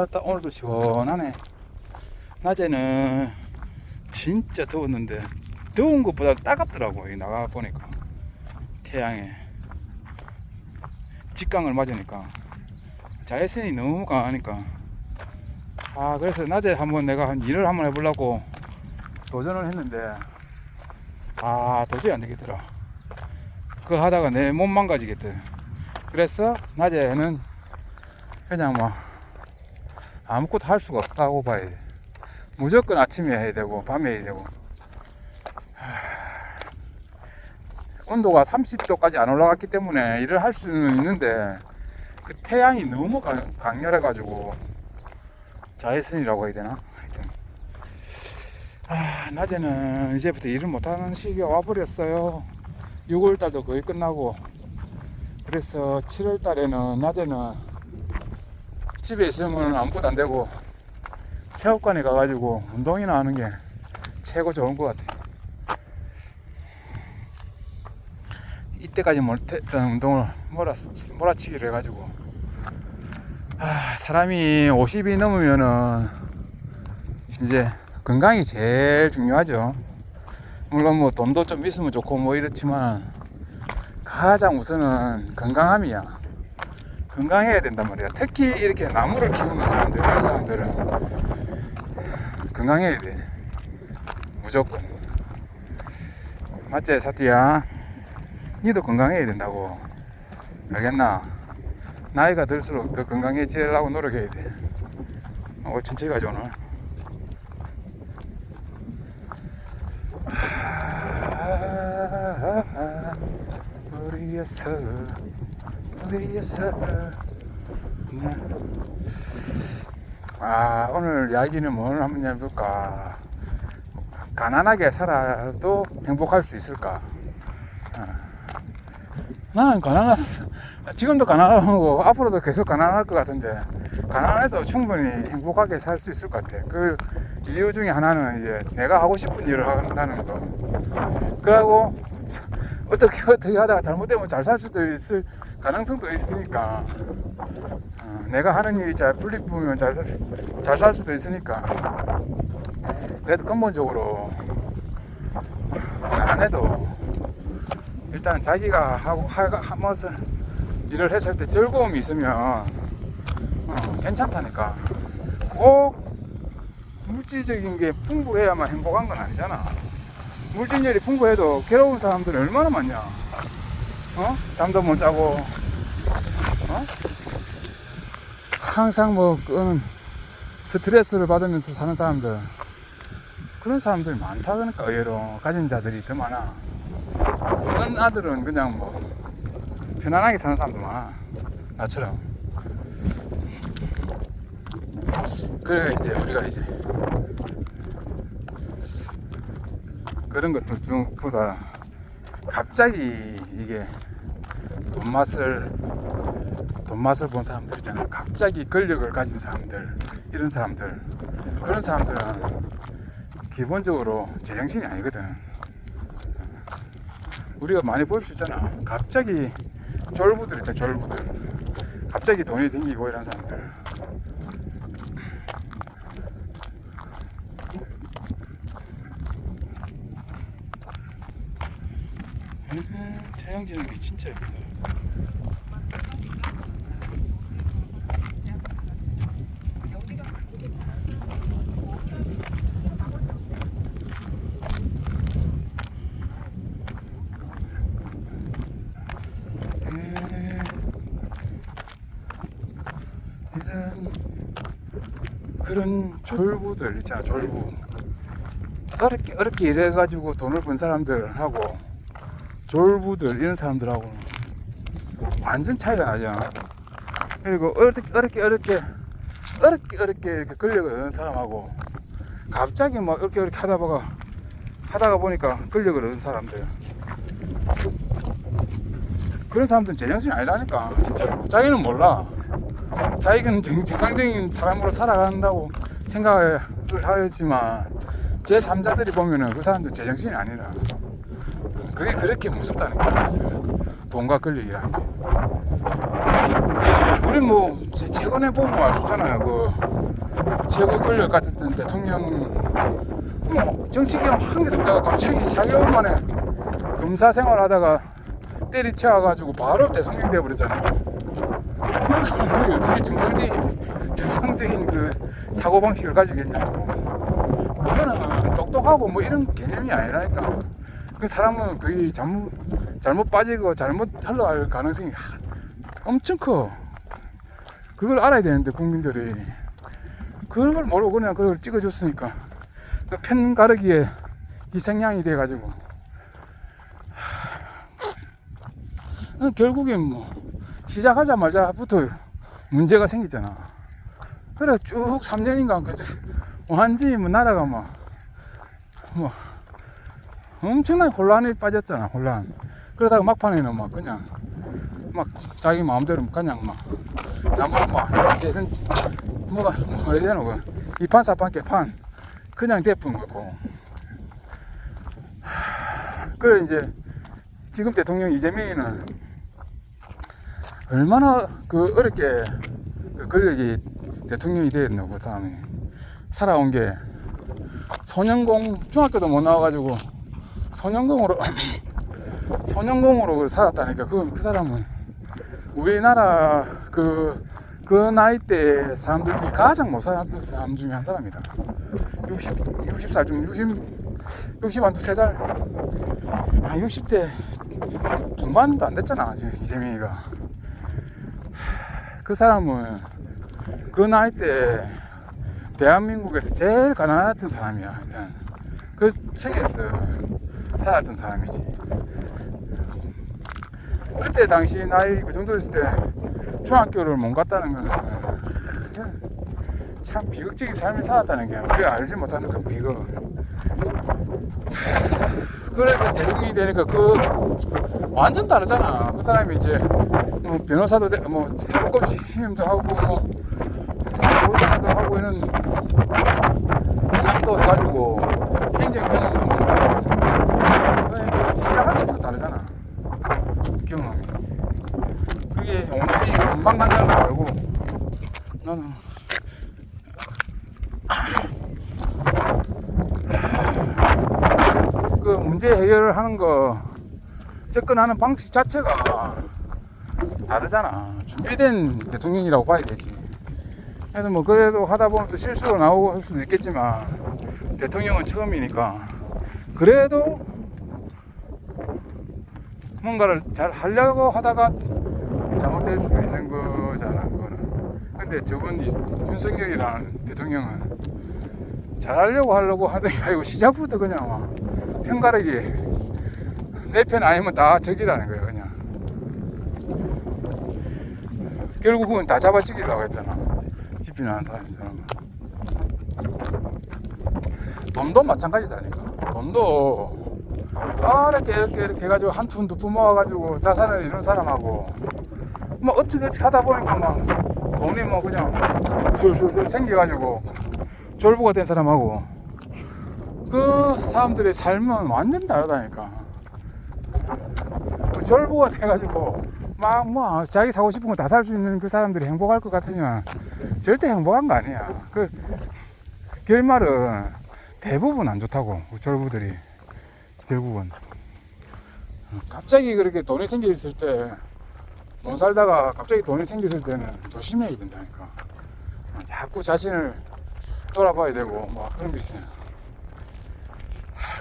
딱 오늘도 시원하네. 낮에는 진짜 더웠는데 더운 것보다 따갑더라고. 여기 나가 보니까 태양에 직광을 맞으니까 자외선이 너무 강하니까. 그래서 낮에 한번 내가 일을 한번 해보려고 도전을 했는데 도저히 안 되겠더라. 그거 하다가 내 몸 망가지겠대. 그래서 낮에는 그냥 뭐 아무것도 할 수가 없다고 봐야 돼. 무조건 아침에 해야 되고 밤에 해야 되고. 온도가 30도까지 안 올라갔기 때문에 일을 할 수는 있는데 그 태양이 너무 강렬해 가지고 자외선이라고 해야 되나? 하여튼 낮에는 이제부터 일을 못하는 시기가 와버렸어요. 6월달도 거의 끝나고. 그래서 7월달에는 낮에는 집에 있으면 아무것도 안 되고 체육관에 가가지고 운동이나 하는 게 최고 좋은 것 같아. 이때까지 못했던 운동을 몰아치기를 해가지고. 사람이 50이 넘으면은 이제 건강이 제일 중요하죠. 물론 뭐 돈도 좀 있으면 좋고 뭐 이렇지만 가장 우선은 건강함이야. 건강해야 된단 말이야. 특히 이렇게 나무를 키우는 사람들, 이런 사람들은 건강해야 돼. 무조건. 맞지, 사띠야? 니도 건강해야 된다고. 알겠나? 나이가 들수록 더 건강해지려고 노력해야 돼. 천천히 가자, 오늘. 우리의 네. 오늘 이야기는 뭘 한번 해볼까? 가난하게 살아도 행복할 수 있을까? 나는 지금도 가난하고 앞으로도 계속 가난할 것 같은데, 가난해도 충분히 행복하게 살 수 있을 것 같아. 그 이유 중에 하나는 이제 내가 하고 싶은 일을 한다는 거. 그러고 어떻게 하다가 잘못되면 잘 살 수도 있을 가능성도 있으니까. 내가 하는 일이 잘 풀리면 잘 살 수도 있으니까. 그래도 근본적으로 가난해도 일단 자기가 하면서 일을 했을 때 즐거움이 있으면 괜찮다니까. 꼭 물질적인 게 풍부해야만 행복한 건 아니잖아. 물질열이 풍부해도 괴로운 사람들이 얼마나 많냐. 잠도 못 자고 항상 스트레스를 받으면서 사는 사람들, 그런 사람들이 많다. 그러니까 의외로 가진 자들이 더 많아. 없는 아들은 그냥 편안하게 사는 사람도 많아. 나처럼. 그래 이제 우리가 이제 그런 것들 중보다 갑자기 이게 돈 맛을 본 사람들 있잖아. 갑자기 권력을 가진 사람들, 이런 사람들, 그런 사람들은 기본적으로 제정신이 아니거든. 우리가 많이 볼 수 있잖아. 갑자기 졸부들 있다. 졸부들 갑자기 돈이 생기고 이런 사람들. 태양 지는 게 진짜 예쁘다. 그런 졸부들 있잖아. 졸부 어렵게 일해가지고 돈을 번 사람들하고 졸부들 이런 사람들하고는 완전 차이가 나죠. 그리고 어렵게 이렇게 권력을 얻은 사람하고 갑자기 이렇게 하다가 보니까 권력을 얻은 사람들, 그런 사람들은 제정신이 아니라니까. 진짜로 자기는 몰라. 자기는 정상적인 사람으로 살아간다고 생각을 하지만 제3자들이 보면은 그 사람들 제정신이 아니라. 그게 그렇게 무섭다는 게 있어요. 돈과 권력이라는 게. 우리 뭐 최근에 보면 알 수 있잖아요. 그 최고 권력 같았던 대통령 뭐 정치 경험 한 개도 없다가 갑자기 4개월 만에 검사 생활하다가 때리쳐가지고 바로 대통령이 되어버렸잖아요. 그런 사람들이 어떻게 정상적인 그 사고방식을 가지겠냐고. 그거는 똑똑하고 뭐 이런 개념이 아니라니까. 그 사람은 거의 잘못 빠지고 잘못 흘러갈 가능성이 엄청 커. 그걸 알아야 되는데 국민들이 그걸 모르고 그냥 그걸 찍어줬으니까 그 편 가르기에 희생양이 돼가지고 결국엔 뭐 시작하자마자부터 문제가 생기잖아. 그래 쭉 3년인가 그지 완전히 뭐 나라가 뭐 엄청난 혼란에 빠졌잖아. 혼란. 그러다가 막판에는 막 그냥 막 자기 마음대로 그냥 막 남을 막 대든 뭐가 뭐래 되노 그 이판 사판 개판 그냥 대푼 거고. 그래 이제 지금 대통령 이재명이는 얼마나 그 어렵게 그 권력이 대통령이 되었노. 그 사람이 살아온 게 소년공 중학교도 못 나와가지고 소년공으로 살았다니까. 그 사람은 우리나라 그 나이 때 사람들 중에 가장 못 살았던 사람 중에 한 사람이라. 60살 중 60 한 두세 살 60대 중반도 안 됐잖아 아직 이재명이가. 그 사람은 그 나이 때 대한민국에서 제일 가난했던 사람이야. 일단 그 세계에서 살았던 사람이지. 그때 당시 나이 그 정도 됐을 때 중학교를 못 갔다는 건 참 비극적인 삶을 살았다는 게 우리가 알지 못하는 그 비극. 그래 그 대통령이 되니까 그 완전 다르잖아. 그 사람이 이제 뭐 변호사도 뭐 사법고시 시험도 하고 뭐 보이사도 하고 이런 시장도 해가지고 행정 경험도 많고 시작할 때부터 다르잖아. 경험이. 그게 5년이 금방 간다는 걸 알고 나는 그 문제 해결을 하는 거 접근하는 방식 자체가 다르잖아. 준비된 대통령이라고 봐야 되지. 그래서 뭐 그래도 하다 보면 또 실수가 나오고 할 수도 있겠지만 대통령은 처음이니까 그래도 뭔가를 잘 하려고 하다가 잘못될 수 있는 거잖아 그거는. 근데 저번 윤석열이라는 대통령은 잘하려고 하는 게 아니고 시작부터 그냥 막 편가르기 내 편 아니면 다 적이라는 거예요. 그냥 결국은 다 잡아치기려고 했잖아. 기피하는 사람이잖아. 돈도 마찬가지다니까. 돈도 이렇게 해가지고 한 푼 두 푼 모아가지고 자산을 이룬 사람하고 뭐 어떻게 하다 보니까 막 돈이 뭐 그냥 술술술 생겨가지고 졸부가 된 사람하고 그 사람들의 삶은 완전 다르다니까. 그 졸부가 돼가지고 막 뭐 자기 사고 싶은 거 다 살 수 있는 그 사람들이 행복할 것 같으면 절대 행복한 거 아니야. 그 결말은 대부분 안 좋다고. 그 졸부들이 결국은 갑자기 그렇게 돈이 생겼을 때 못 살다가 갑자기 돈이 생겼을 때는 조심해야 된다니까. 자꾸 자신을 돌아봐야 되고 뭐 그런 게 있어요.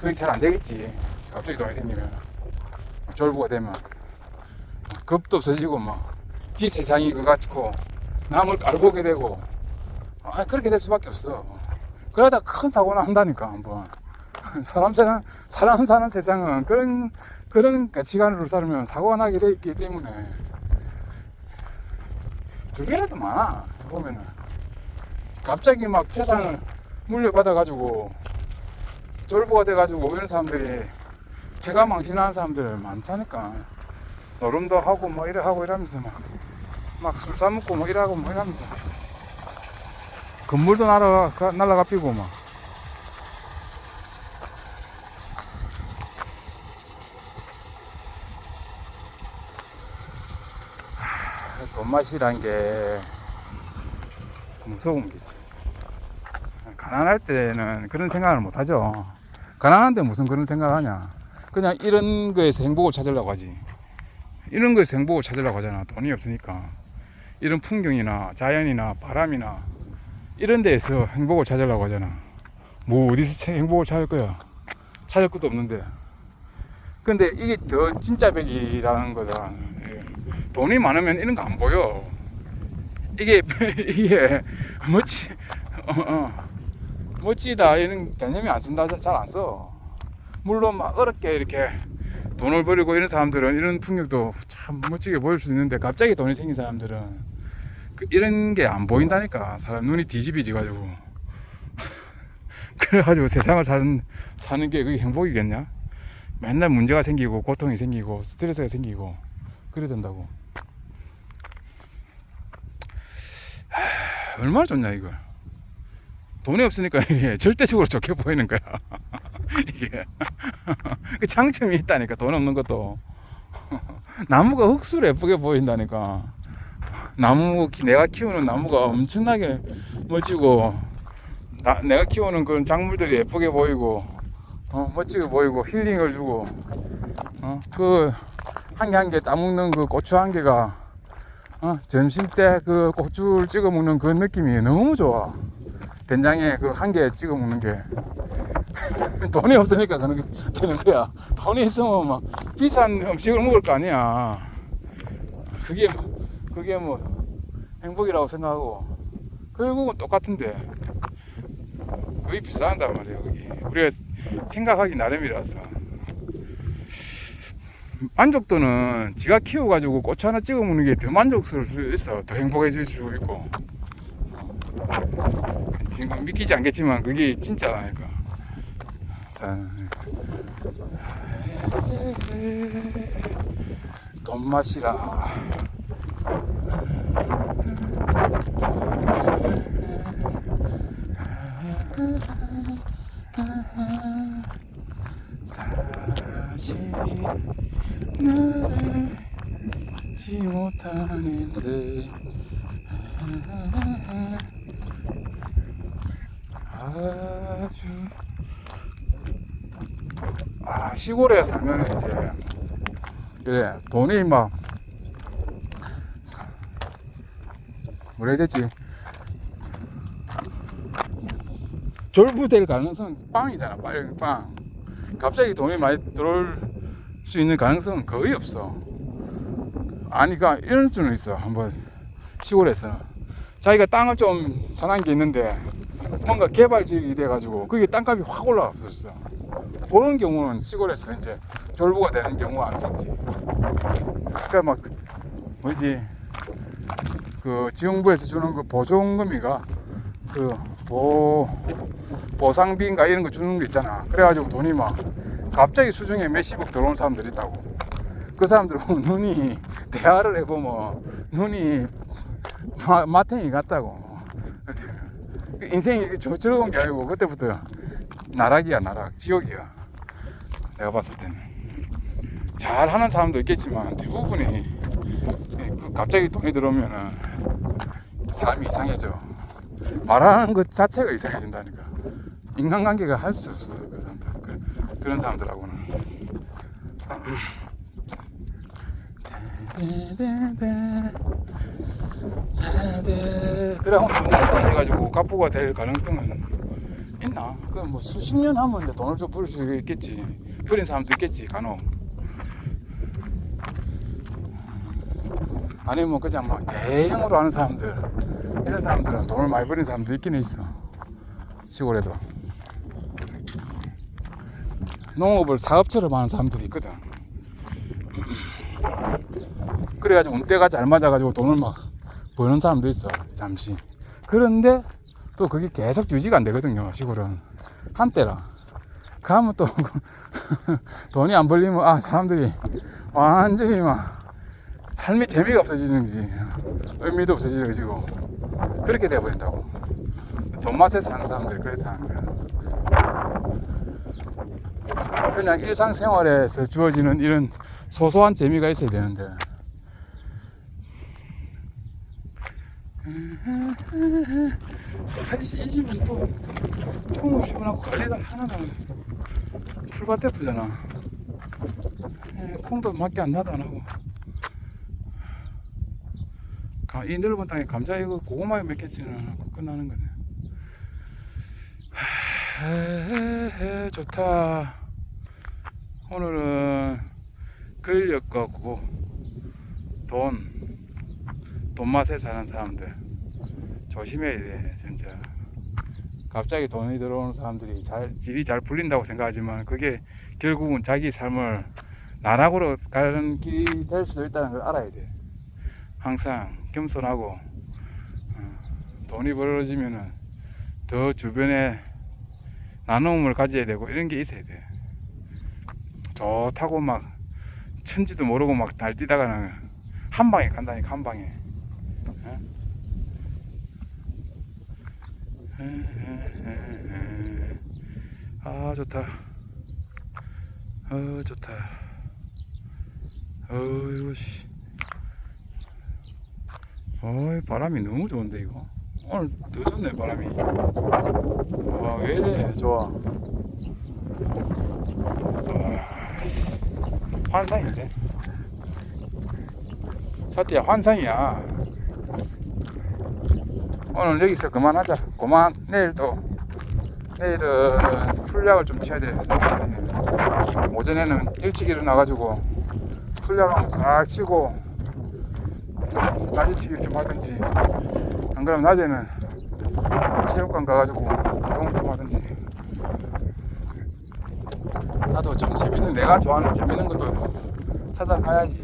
그게 잘 안 되겠지. 갑자기 돈이 생기면 졸부가 되면 겁도 없어지고 막 지 세상이 그거 같고 남을 깔고 오게 되고 그렇게 될 수밖에 없어. 그러다 큰 사고 난다니까. 한번 사람 사는 세상은 그런 가치관으로 살면 사고가 나게 돼 있기 때문에 주변에도 많아. 보면은 갑자기 막 재산을 물려받아가지고 졸부가 돼가지고 이런 사람들이 패가망신하는 사람들 많다니까. 노름도 하고 뭐 이러하고 이러면서 막 술 사먹고 뭐 이러하고 뭐 이러면서 건물도 날아가 피고 막. 돈맛이란 게 무서운 게 있어요. 가난할 때는 그런 생각을 못 하죠. 가난한데 무슨 그런 생각을 하냐. 그냥 이런 거에서 행복을 찾으려고 하지. 이런 거에서 행복을 찾으려고 하잖아. 돈이 없으니까. 이런 풍경이나 자연이나 바람이나 이런 데에서 행복을 찾으려고 하잖아. 뭐 어디서 행복을 찾을 거야. 찾을 것도 없는데. 근데 이게 더 진짜 백이라는 거다. 돈이 많으면 이런 거 안 보여. 이게 멋지다 이런 개념이 안 쓴다. 잘 안 써. 물론 막 어렵게 이렇게 돈을 벌이고 이런 사람들은 이런 풍경도 참 멋지게 보일 수 있는데, 갑자기 돈이 생긴 사람들은 이런 게 안 보인다니까. 사람 눈이 뒤집이지 가지고. 그래가지고 세상을 사는 게 그게 행복이겠냐? 맨날 문제가 생기고 고통이 생기고 스트레스가 생기고 그래야 된다고. 얼마나 좋냐 이걸. 돈이 없으니까 이게 절대적으로 좋게 보이는 거야. 이게 그 장점이 있다니까. 돈 없는 것도. 나무가 흙수로 예쁘게 보인다니까. 내가 키우는 나무가 엄청나게 멋지고, 내가 키우는 그런 작물들이 예쁘게 보이고, 멋지게 보이고, 힐링을 주고, 그 한 개 한 개 따먹는 그 고추 한 개가, 점심 때 그 고추를 찍어 먹는 그 느낌이 너무 좋아. 된장에 그 한 개 찍어 먹는 게. 돈이 없으니까 그런 게 되는 거야. 돈이 있으면 막 비싼 음식을 먹을 거 아니야. 그게 뭐 행복이라고 생각하고, 결국은 똑같은데 그게 비싼단 말이야. 그게 우리가 생각하기 나름이라서. 만족도는 지가 키워가지고 고추 하나 찍어 먹는 게 더 만족스러울 수 있어. 더 행복해질 수 있고. 지금 믿기지 않겠지만 그게 진짜라니까. 돈맛이라. 다시 나를 지 못하는데 아주 시골에 살면 이제 그래 돈이 막 뭐라 해야 되지, 졸부될 가능성은 빵이잖아. 빵. 갑자기 돈이 많이 들어올 수 있는 가능성은 거의 없어. 아니까 이런 수는 있어. 한번 시골에서는 자기가 땅을 좀 사는 게 있는데 뭔가 개발지역이 돼가지고 그게 땅값이 확 올라왔어. 그런 경우는 시골에서 이제 졸부가 되는 경우가 안 있지. 그러니까 막 뭐지, 그 지정부에서 주는 그 보조금이가 그 보상비인가 이런 거 주는 거 있잖아. 그래가지고 돈이 막 갑자기 수중에 몇십억 들어오는 사람들이 있다고. 그 사람들은 눈이 대화를 해보면 눈이 마탱이 같다고. 인생이 즐거운 게 아니고 그때부터 나락이야. 나락, 지옥이야. 내가 봤을 때는 잘하는 사람도 있겠지만 대부분이 갑자기 돈이 들어오면은 사람이 이상해져. 말하는 것 자체가 이상해진다니까. 인간관계가 할 수 없어. 그 사람들, 그런 사람들하고는. 그래고 맨날 싸져가지고 갑부가 될 가능성은 있나? 그 뭐 수십 년 하면 이제 돈을 좀 벌 수 있겠지. 버린 사람도 있겠지, 간혹. 아니면 그냥 막 대형으로 하는 사람들, 이런 사람들은 돈을 많이 버린 사람도 있긴 있어. 시골에도 농업을 사업처럼 하는 사람들이 있거든. 그래가지고 운때가 잘 맞아가지고 돈을 막 버는 사람도 있어, 잠시. 그런데 또 그게 계속 유지가 안 되거든요, 시골은. 한때라 가면 또 돈이 안 벌리면 사람들이 완전히 막 삶의 재미가 없어지는 거지. 의미도 없어지고 그렇게 돼버린다고. 돈맛에 사는 사람들이 그렇게 사는 거야. 그냥 일상생활에서 주어지는 이런 소소한 재미가 있어야 되는데 아이씨, 이 집은 또 콩을 심어놓고 관리도 하나도 안 해. 풀밭대포잖아. 콩도 맞게 안 나도 안 하고. 이 넓은 땅에 감자 이거 고구마 몇 개치는 하고 끝나는 거네. 좋다. 오늘은 근력과 돈 맛에 사는 사람들 조심해야 돼. 진짜 갑자기 돈이 들어오는 사람들이 질이 잘 풀린다고 생각하지만 그게 결국은 자기 삶을 나락으로 가는 길이 될 수도 있다는 걸 알아야 돼. 항상 겸손하고 돈이 벌어지면은 더 주변에 나눔을 가져야 되고 이런 게 있어야 돼. 좋다고 막 천지도 모르고 막 날뛰다가는 한 방에 간다니까, 한 방에. 아, 좋다. 좋다. 이거 씨. 바람이 너무 좋은데 이거. 오늘 더 좋네 바람이. 왜 이래 좋아. 환상인데. 사태야 환상이야. 오늘 여기서 그만하자. 내일은 풀약을 좀 쳐야 될 날이네. 오전에는 일찍 일어나가지고 풀약 한번 싹 치고 가지치기를 좀 하든지, 안 그러면 낮에는 체육관 가가지고 운동을 좀 하든지. 나도 좀 내가 좋아하는 재밌는 것도 찾아가야지.